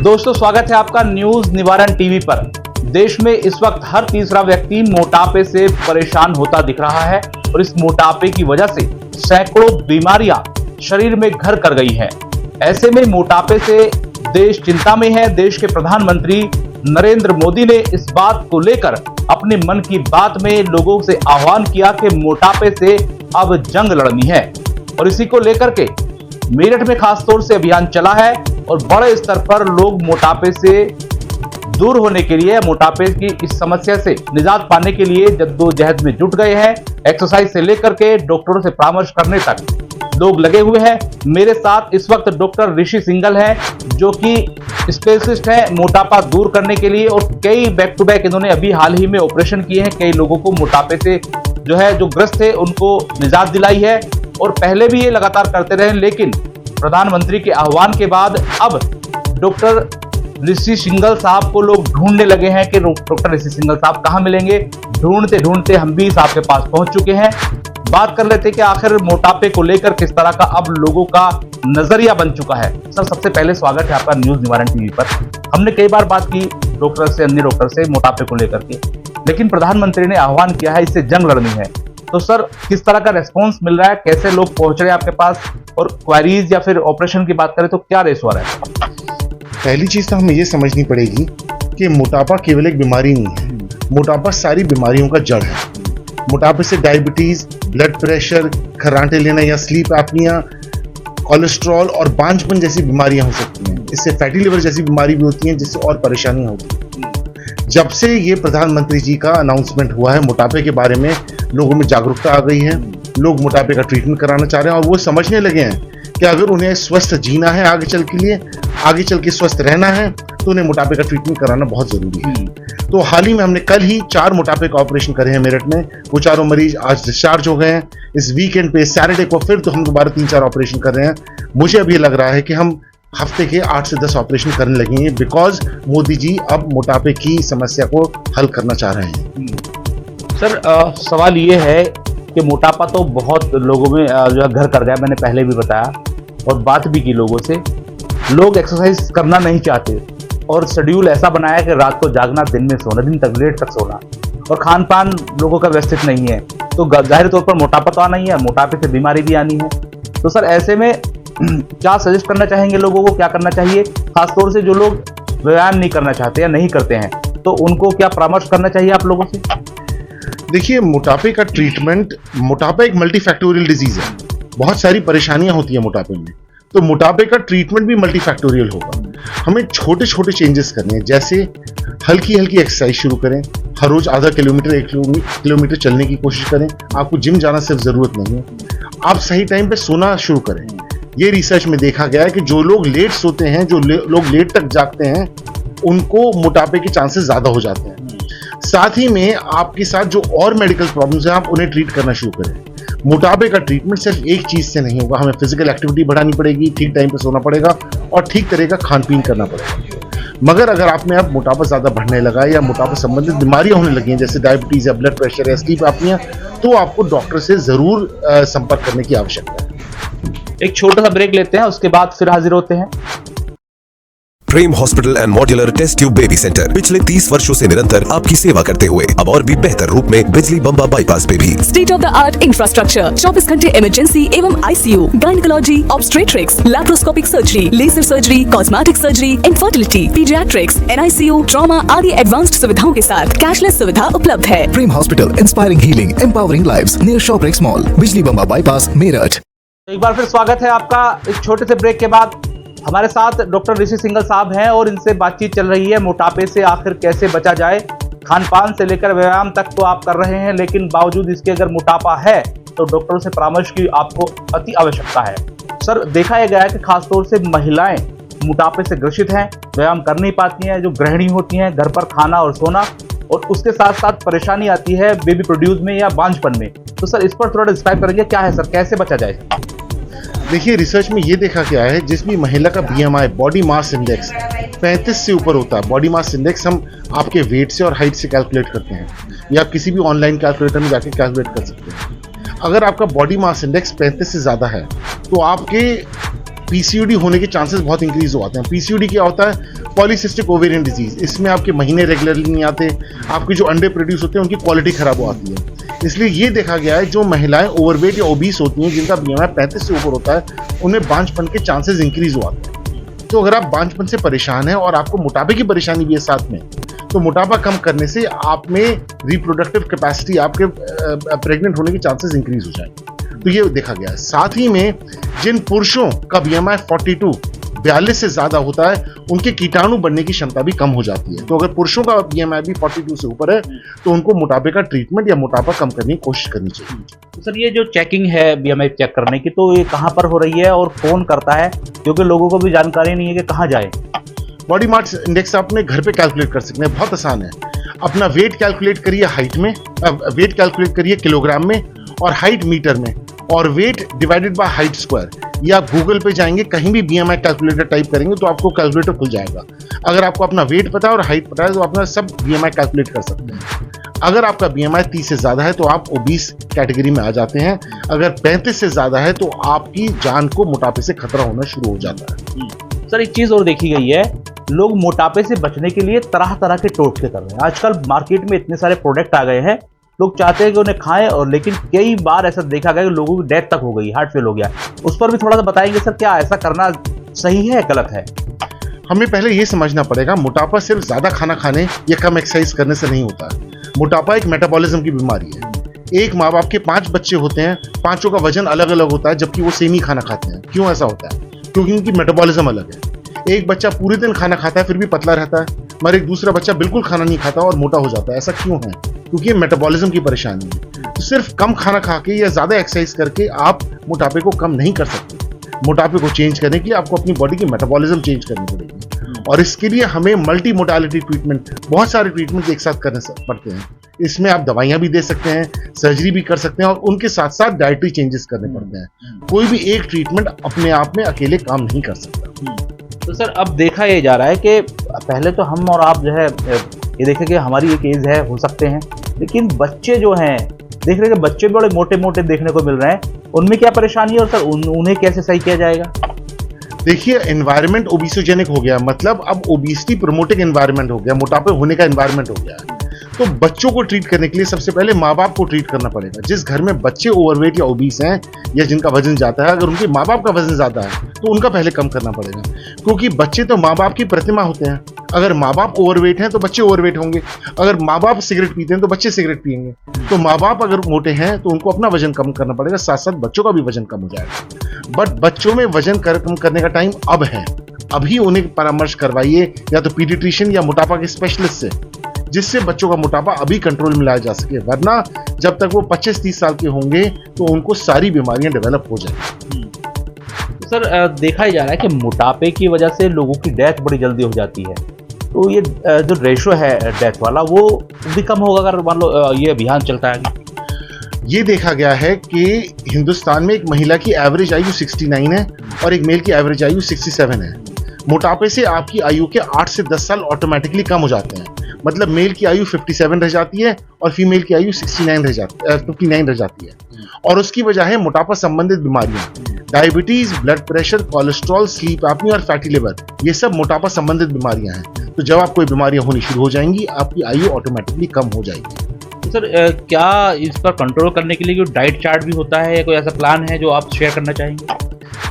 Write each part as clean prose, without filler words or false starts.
दोस्तों, स्वागत है आपका न्यूज निवारण टीवी पर। देश में इस वक्त हर तीसरा व्यक्ति मोटापे से परेशान होता दिख रहा है और इस मोटापे की वजह से सैकड़ों बीमारियां शरीर में घर कर गई हैं। ऐसे में मोटापे से देश चिंता में है। देश के प्रधानमंत्री नरेंद्र मोदी ने इस बात को लेकर अपने मन की बात में लोगों से आह्वान किया कि मोटापे से अब जंग लड़नी है और इसी को लेकर के मेरठ में खासतौर से अभियान चला है और बड़े स्तर पर लोग मोटापे से दूर होने के लिए, मोटापे की इस समस्या से निजात पाने के लिए जद्दोजहद में जुट गए हैं। एक्सरसाइज से लेकर के डॉक्टरों से परामर्श करने तक लोग लगे हुए हैं। मेरे साथ इस वक्त डॉक्टर ऋषि सिंघल हैं, जो कि स्पेशलिस्ट हैं मोटापा दूर करने के लिए और कई बैक टू बैक इन्होंने अभी हाल ही में ऑपरेशन किए हैं। कई लोगों को मोटापे से जो ग्रस्त थे उनको निजात दिलाई है और पहले भी ये लगातार करते रहे, लेकिन प्रधानमंत्री के आह्वान के बाद अब डॉक्टर ऋषि सिंघल साहब को लोग ढूंढने लगे हैं कि डॉक्टर ऋषि सिंघल साहब कहां मिलेंगे। ढूंढते ढूंढते हम भी साहब के पास पहुंच चुके हैं। बात कर लेते हैं कि आखिर मोटापे को लेकर किस तरह का अब लोगों का नजरिया बन चुका है। सर, सबसे पहले स्वागत है आपका न्यूज निवारण टीवी पर। हमने कई बार बात की डॉक्टर से, अन्य डॉक्टर से मोटापे को लेकर के, लेकिन प्रधानमंत्री ने आह्वान किया है इससे जंग लड़नी है। तो सर, किस तरह का रेस्पॉन्स मिल रहा है, कैसे लोग पहुंच रहे हैं आपके पास, और क्वेरीज या फिर ऑपरेशन की बात करें तो क्या रेस हो रहा है? पहली चीज तो हमें ये समझनी पड़ेगी कि मोटापा केवल एक बीमारी नहीं है, मोटापा सारी बीमारियों का जड़ है। मोटापे से डायबिटीज, ब्लड प्रेशर, खर्राटे लेना या स्लीप एपनिया, कोलेस्ट्रॉल और बांझपन जैसी बीमारियां हो सकती हैं। इससे फैटी लिवर जैसी बीमारी भी होती हैं, जिससे और परेशानियां होती हैं। जब से ये प्रधानमंत्री जी का अनाउंसमेंट हुआ है मोटापे के बारे में, लोगों में जागरूकता आ गई है। लोग मोटापे का ट्रीटमेंट कराना चाह रहे हैं और वो समझने लगे हैं कि अगर उन्हें स्वस्थ जीना है, आगे चल के स्वस्थ रहना है, तो उन्हें मोटापे का ट्रीटमेंट कराना बहुत जरूरी है। तो हाल ही में हमने कल ही 4 मोटापे का ऑपरेशन करे हैं मेरठ में। वो चारों मरीज आज डिस्चार्ज हो गए हैं। इस वीकेंड पे सैटरडे को फिर तो हम दोबारा 3-4 ऑपरेशन कर रहे हैं। मुझे अब ये लग रहा है कि हम हफ्ते के 8 से 10 ऑपरेशन करने लगेंगे, बिकॉज मोदी जी अब मोटापे की समस्या को हल करना चाह रहे हैं। सर, सवाल ये है कि मोटापा तो बहुत लोगों में घर कर गया, मैंने पहले भी बताया और बात भी की लोगों से। लोग एक्सरसाइज करना नहीं चाहते और शेड्यूल ऐसा बनाया कि रात को जागना, दिन में सोना, दिन तक लेट तक सोना, और खान पान लोगों का व्यवस्थित नहीं है, तो जाहिर तौर पर मोटापा तो आना ही है, मोटापे से बीमारी भी आनी है। तो सर, ऐसे में क्या सजेस्ट करना चाहेंगे लोगों को, क्या करना चाहिए? खासतौर से जो लोग व्यायाम नहीं करना चाहते या नहीं करते हैं, तो उनको क्या परामर्श करना चाहिए आप लोगों से? देखिए, मोटापे का ट्रीटमेंट, मोटापा एक मल्टीफैक्टोरियल डिजीज है। बहुत सारी परेशानियां होती है मोटापे में, तो मोटापे का ट्रीटमेंट भी मल्टीफैक्टोरियल होगा। हमें छोटे छोटे चेंजेस करने हैं, जैसे हल्की हल्की एक्सरसाइज शुरू करें। हर रोज आधा किलोमीटर 1 किलोमीटर चलने की कोशिश करें। आपको जिम जाना सिर्फ जरूरत नहीं है। आप सही टाइम पे सोना शुरू करें। ये रिसर्च में देखा गया है कि जो लोग लेट सोते हैं, जो लोग लेट तक जागते हैं, उनको मोटापे के चांसेस ज्यादा हो जाते हैं। साथ ही में आपके साथ जो और मेडिकल प्रॉब्लम्स हैं, आप उन्हें ट्रीट करना शुरू करें। मोटापे का ट्रीटमेंट सिर्फ एक चीज से नहीं होगा। हमें फिजिकल एक्टिविटी बढ़ानी पड़ेगी, ठीक टाइम पे सोना पड़ेगा और ठीक तरह का खान पीन करना पड़ेगा। मगर अगर आप में अब मोटापा ज्यादा बढ़ने लगा या मोटापा संबंधित बीमारियां होने लगी हैं, जैसे डायबिटीज या ब्लड प्रेशर या स्लीप एपनिया, तो आपको डॉक्टर से जरूर संपर्क करने की आवश्यकता है। एक छोटा सा ब्रेक लेते हैं, उसके बाद फिर हाजिर होते हैं। Prem hospital and modular test tube baby centre पिछले 30 वर्षों से निरंतर आपकी सेवा करते हुए अब और भी बेहतर रूप में बिजली बम्बा बाईपास पे भी। State of the art infrastructure, 24 घंटे इमरजेंसी एवं ICU, gynaecology, obstetrics, laparoscopic surgery, laser surgery, cosmetic surgery, infertility, paediatrics, NICU, trauma आदि एडवांस्ड सुविधाओं के साथ कैशलेस सुविधा उपलब्ध है। Prem hospital, inspiring healing, empowering lives, near Shoprex mall, Bijli Bamba bypass, Meerut. एक बार फिर स्वागत है आपका इस छोटे से ब्रेक के बाद। हमारे साथ डॉक्टर ऋषि सिंघल साहब हैं और इनसे बातचीत चल रही है मोटापे से आखिर कैसे बचा जाए। खान पान से लेकर व्यायाम तक तो आप कर रहे हैं, लेकिन बावजूद इसके अगर मोटापा है तो डॉक्टरों से परामर्श की आपको अति आवश्यकता है। सर, देखा गया है कि खासतौर से महिलाएं मोटापे से ग्रसित हैं, व्यायाम कर नहीं पाती हैं, जो गृहिणी होती हैं, घर पर खाना और सोना, और उसके साथ साथ परेशानी आती है बेबी प्रोड्यूस में या बांझपन में। तो सर, इस पर थोड़ा डिस्क्राइब करेंगे, क्या है सर, कैसे बचा जाए? देखिए, रिसर्च में ये देखा गया है, जिस भी महिला का BMI, बॉडी मास इंडेक्स 35 से ऊपर होता है। बॉडी मास इंडेक्स हम आपके वेट से और हाइट से कैलकुलेट करते हैं, या आप किसी भी ऑनलाइन कैलकुलेटर में जाके कैलकुलेट कर सकते हैं। अगर आपका बॉडी मास इंडेक्स 35 से ज़्यादा है, तो आपके पीसीओडी होने के चांसेस बहुत इंक्रीज हो आते हैं। पीसीओडी क्या होता है? Polycystic ovarian disease. इसमें आपके महीने रेगुलरली नहीं आते, आपके जो अंडे प्रोड्यूस होते हैं उनकी क्वालिटी खराब हो आती है। इसलिए ये देखा गया है जो महिलाएं ओवरवेट या ओबीस होती हैं, जिनका बीएमआई 35 से ऊपर होता है, उनमें बांझपन के चांसेस इंक्रीज हो आते हैं। तो अगर आप बांझपन से परेशान हैं और आपको मोटापे की परेशानी भी है साथ में, तो मोटापा कम करने से आप में रिप्रोडक्टिव कैपेसिटी, आपके प्रेग्नेंट होने के चांसेस इंक्रीज हो जाएंगे। तो ये देखा गया है। साथ ही में जिन पुरुषों का बीएमआई 42 से ज्यादा होता है, उनके कीटाणु बनने की क्षमता भी कम हो जाती है। तो अगर पुरुषों का बीएमआई भी 42 से ऊपर है, तो उनको मोटापे का ट्रीटमेंट या मोटापा कम करने की कोशिश करनी चाहिए। तो सर, ये जो चेकिंग है बीएमआई चेक करने की, तो ये कहाँ पर हो रही है और कौन करता है? क्योंकि लोगों को भी जानकारी नहीं है कि कहाँ जाए। बॉडी मास इंडेक्स आप अपने घर पे कैलकुलेट कर सकते हैं, बहुत आसान है। अपना वेट कैलकुलेट करिए हाइट में, वेट कैलकुलेट करिए किलोग्राम में और हाइट मीटर में, और weight divided by height square. ये आप गूगल पे जाएंगे, कहीं भी बीएमआई कैलकुलेटर टाइप करेंगे तो आपको कैलकुलेटर खुल जाएगा। अगर आपको अपना वेट पता है और हाइट पता है तो अपना सब बीएमआई कैलकुलेट कर सकते हैं। अगर आपका बीएमआई 30 से ज्यादा है तो आप ओबीस कैटेगरी में आ जाते हैं। अगर 35 से ज्यादा है तो आपकी जान को मोटापे से खतरा होना शुरू हो जाता है। सर, एक चीज और देखी गई है, लोग मोटापे से बचने के लिए तरह तरह के टोटके कर रहे हैं। आजकल मार्केट में इतने सारे प्रोडक्ट आ गए हैं, लोग चाहते हैं कि उन्हें खाएं, और लेकिन कई बार ऐसा देखा गया कि लोगों की डेथ तक हो गई, हार्ट फेल हो गया। उस पर भी थोड़ा सा बताएंगे सर, क्या ऐसा करना सही है, गलत है? हमें पहले ये समझना पड़ेगा, मोटापा सिर्फ ज्यादा खाना खाने या कम एक्सरसाइज करने से नहीं होता। मोटापा एक मेटाबॉलिज्म की बीमारी है। एक माँ बाप के 5 बच्चे होते हैं, 5 का वजन अलग अलग होता है, जबकि वो सेम ही खाना खाते हैं। क्यों ऐसा होता है? क्योंकि उनकी मेटाबॉलिज्म अलग है। एक बच्चा पूरे दिन खाना खाता है फिर भी पतला रहता है, मगर एक दूसरा बच्चा बिल्कुल खाना नहीं खाता और मोटा हो जाता है। ऐसा क्यों है? क्योंकि ये मेटाबॉलिज्म की परेशानी है। तो सिर्फ कम खाना खा के या ज्यादा एक्सरसाइज करके आप मोटापे को कम नहीं कर सकते। मोटापे को चेंज करने के लिए आपको अपनी बॉडी की मेटाबॉलिज्म चेंज करनी पड़ेगी, और इसके लिए हमें मल्टी मोडालिटी ट्रीटमेंट, बहुत सारे ट्रीटमेंट एक साथ करने पड़ते हैं। इसमें आप दवाइयां भी दे सकते हैं, सर्जरी भी कर सकते हैं, और उनके साथ साथ डाइटरी चेंजेस करने पड़ते हैं। कोई भी एक ट्रीटमेंट अपने आप में अकेले काम नहीं कर सकता। तो सर, अब देखा ये जा रहा है कि पहले तो हम और आप जो है ये देखें कि हमारी एक एज है, हो सकते हैं, लेकिन बच्चे जो हैं, देख रहे हैं कि बच्चे बड़े मोटे मोटे देखने को मिल रहे हैं। उनमें क्या परेशानी है और सर उन्हें कैसे सही किया जाएगा? देखिए, एनवायरनमेंट ओबिसोजेनिक हो गया, मतलब अब ओबिसिटी प्रमोटिंग एनवायरनमेंट हो गया, मोटापे होने का एनवायरनमेंट हो गया है। तो बच्चों को ट्रीट करने के लिए सबसे पहले माँ बाप को ट्रीट करना पड़ेगा। जिस घर में बच्चे ओवरवेट या ओबीस हैं या जिनका वजन जाता है, अगर उनके माँ बाप का वजन ज्यादा है तो उनका पहले कम करना पड़ेगा, क्योंकि बच्चे तो माँ बाप की प्रतिमा होते हैं। अगर माँ बाप ओवरवेट हैं तो बच्चे ओवरवेट होंगे, अगर माँ बाप सिगरेट पीते हैं तो बच्चे सिगरेट पिएंगे। तो माँ बाप अगर मोटे हैं तो उनको अपना वजन कम करना पड़ेगा, साथ साथ बच्चों का भी वजन कम हो जाएगा। बट बच्चों में वजन कम करने का टाइम अब है। अभी उन्हें परामर्श करवाइए या तो पीडियाट्रिशियन या मोटापा के स्पेशलिस्ट से, जिससे बच्चों का मोटापा अभी कंट्रोल में लाया जा सके। वरना जब तक वो 25-30 साल के होंगे तो उनको सारी बीमारियां डेवलप हो जाएंगी। सर, देखा ही जा रहा है कि मोटापे की वजह से लोगों की डेथ बड़ी जल्दी हो जाती है, तो ये जो रेशो है डेथ वाला, वो भी कम होगा अगर मान लो ये अभियान चलता है। ये देखा गया है कि हिंदुस्तान में एक महिला की एवरेज आयु 69 है और एक मेल की एवरेज आयु 67 है। मोटापे से आपकी आयु के 8 से 10 साल ऑटोमेटिकली कम हो जाते हैं। मतलब मेल की आयु 57 रह जाती है और फीमेल की आयु 59 रह जाती है। और उसकी वजह है मोटापा संबंधित बीमारियां, diabetes, blood pressure, cholesterol, sleep apnoea और फैटी लिवर। ये सब मोटापा संबंधित बीमारियां हैं। तो जब आपको बीमारियां होनी शुरू हो जाएंगी, आपकी आयु ऑटोमेटिकली कम हो जाएगी। तो सर, क्या इस पर कंट्रोल करने के लिए कोई डाइट चार्ट भी होता है या कोई ऐसा प्लान है जो आप शेयर करना चाहेंगे?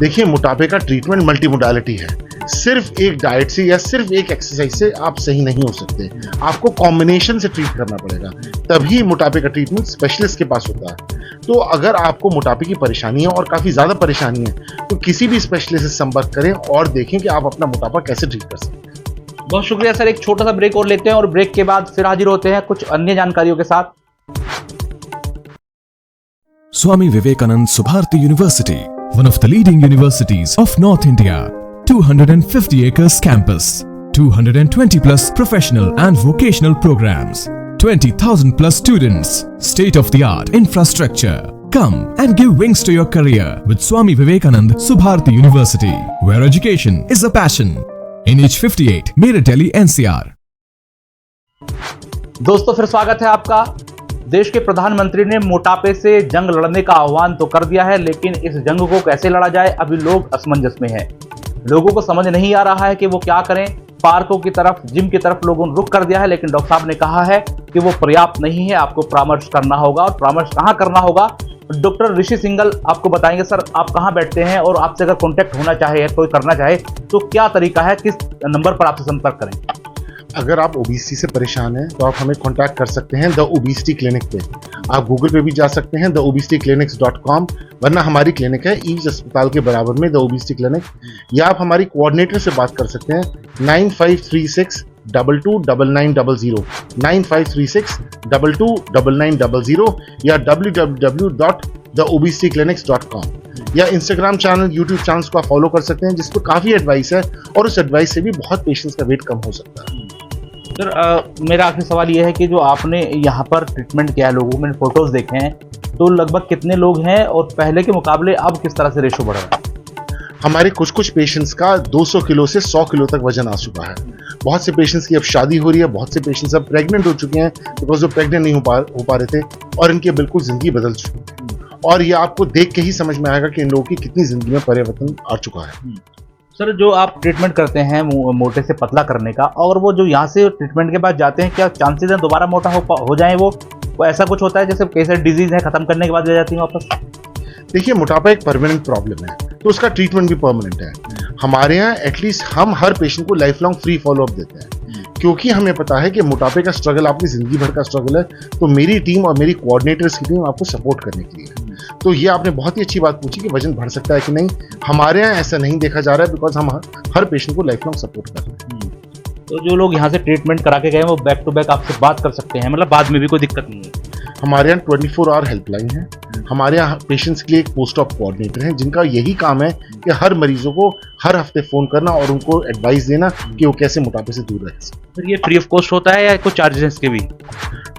देखिए, मोटापे का ट्रीटमेंट मल्टी मोडालिटी है। सिर्फ एक डाइट से या सिर्फ एक एक्सरसाइज से आप सही नहीं हो सकते। आपको कॉम्बिनेशन से ट्रीट करना पड़ेगा, तभी मोटापे का ट्रीटमेंट स्पेशलिस्ट के पास होता है। तो अगर आपको मोटापे की परेशानी है और काफी ज्यादा परेशानी है, तो किसी भी स्पेशलिस्ट से संपर्क करें और देखें कि आप अपना मोटापा कैसे ट्रीट कर सकते हैं। बहुत शुक्रिया सर। एक छोटा सा ब्रेक और लेते हैं और ब्रेक के बाद फिर हाजिर होते हैं कुछ अन्य जानकारियों के साथ। Swami Vivekanand Subharti University, one of the leading universities of North India. 250 acres campus, 220 plus professional and vocational programs, 20,000 plus students, state of the art infrastructure. Come and give wings to your career with Swami Vivekanand Subharti University, where education is a passion. NH58, Meerut, Delhi, NCR. दोस्तों, फिर स्वागत है आपका। देश के प्रधानमंत्री ने मोटापे से जंग लड़ने का आह्वान तो कर दिया है, लेकिन इस जंग को कैसे लड़ा जाए अभी लोग असमंजस में हैं। लोगों को समझ नहीं आ रहा है कि वो क्या करें। पार्कों की तरफ, जिम की तरफ लोगों ने रुख कर दिया है, लेकिन डॉक्टर साहब ने कहा है कि वो पर्याप्त नहीं है, आपको परामर्श करना होगा। और परामर्श कहाँ करना होगा, डॉक्टर ऋषि सिंघल आपको बताएंगे। सर, आप कहाँ बैठते हैं और आपसे अगर कॉन्टैक्ट होना चाहे, कोई करना चाहे तो क्या तरीका है, किस नंबर पर आपसे संपर्क करें? अगर आप ओबेसिटी से परेशान हैं तो आप हमें कांटेक्ट कर सकते हैं द ओबेसिटी क्लिनिक पे। आप गूगल पे भी जा सकते हैं theobesityclinics.com, वरना हमारी क्लिनिक है ईज अस्पताल के बराबर में द ओबेसिटी क्लिनिक। या आप हमारी कोऑर्डिनेटर से बात कर सकते हैं 9536229900 9536229900 या www.theobesityclinics.com। या इंस्टाग्राम चैनल, यूट्यूब चैनल्स को आप फॉलो कर सकते हैं, जिस पर काफ़ी एडवाइस है और उस एडवाइस से भी बहुत पेशेंट्स का वेट कम हो सकता है। सर, मेरा आखिरी सवाल ये है कि जो आपने यहाँ पर ट्रीटमेंट किया है, लोगों में फोटोज देखे हैं, तो लगभग कितने लोग हैं और पहले के मुकाबले अब किस तरह से रेशो बढ़ रहा है? हमारे कुछ पेशेंट्स का 200 किलो से 100 किलो तक वजन आ चुका है। बहुत से पेशेंट्स की अब शादी हो रही है, बहुत से पेशेंट्स अब प्रेग्नेंट हो चुके हैं बिकॉज वो प्रेग्नेंट नहीं हो पा रहे थे, और इनकी बिल्कुल जिंदगी बदल चुकी है। और ये आपको देख के ही समझ में आएगा कि इन लोगों की कितनी जिंदगी में परिवर्तन आ चुका है। सर, जो आप ट्रीटमेंट करते हैं मोटे से पतला करने का, और वो जो यहाँ से ट्रीटमेंट के बाद जाते हैं, क्या चांसेस हैं दोबारा मोटा हो जाए? वो ऐसा कुछ होता है जैसे कैसे डिजीज है, खत्म करने के बाद ले जाती हैं वापस? देखिए, मोटापा एक परमानेंट प्रॉब्लम है, तो उसका ट्रीटमेंट भी परमानेंट है। हमारे यहाँ एटलीस्ट हम हर पेशेंट को लाइफ लॉन्ग फ्री फॉलोअप देते हैं, क्योंकि हमें पता है कि मोटापे का स्ट्रगल आपकी जिंदगी भर का स्ट्रगल है। तो मेरी टीम और मेरी कोऑर्डिनेटर्स की टीम आपको सपोर्ट करने के लिए है। तो ये आपने बहुत ही अच्छी बात पूछी कि वजन बढ़ सकता है कि नहीं। हमारे यहाँ ऐसा नहीं देखा जा रहा है, बिकॉज हम हर पेशेंट को लाइफ लॉन्ग सपोर्ट कर रहे हैं। तो जो लोग यहाँ से ट्रीटमेंट करा के गए हैं वो बैक टू बैक आपसे बात कर सकते हैं, मतलब बाद में भी कोई दिक्कत नहीं है? हमारे यहाँ 24 आवर हेल्पलाइन है। हमारे यहाँ पेशेंट्स के लिए एक पोस्ट ऑप कोऑर्डिनेटर है, जिनका यही काम है कि हर मरीजों को हर हफ्ते फोन करना और उनको एडवाइस देना कि वो कैसे मोटापे से दूर रह सकें। सर, ये फ्री ऑफ कॉस्ट होता है या कुछ चार्जेस के भी?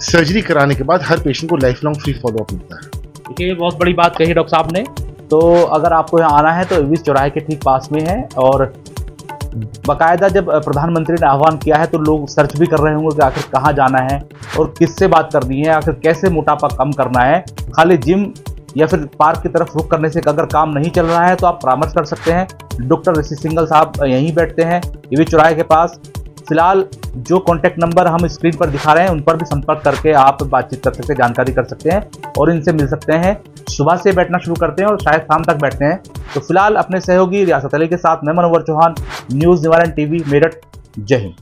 सर्जरी कराने के बाद हर पेशेंट को लाइफ लॉन्ग फ्री फॉलोअप मिलता है। देखिए, ये बहुत बड़ी बात कही डॉक्टर साहब ने। तो अगर आपको यहाँ आना है तो एविस चौराहे के ठीक पास में है, और बाकायदा जब प्रधानमंत्री ने आह्वान किया है तो लोग सर्च भी कर रहे होंगे कि आखिर कहाँ जाना है और किससे बात करनी है, आखिर कैसे मोटापा कम करना है। खाली जिम या फिर पार्क की तरफ रुख करने से अगर काम नहीं चल रहा है तो आप परामर्श कर सकते हैं। डॉक्टर ऋषि सिंघल साहब यहीं बैठते हैं एविस चौराहे के पास। फिलहाल जो कॉन्टैक्ट नंबर हम स्क्रीन पर दिखा रहे हैं उन पर भी संपर्क करके आप बातचीत कर सकते हैं, जानकारी कर सकते हैं और इनसे मिल सकते हैं। सुबह से बैठना शुरू करते हैं और शायद शाम तक बैठते हैं। तो फिलहाल अपने सहयोगी रियासत अली के साथ मैं मनोवर चौहान, न्यूज़ निवारण टीवी, मेरठ। जय हिंद।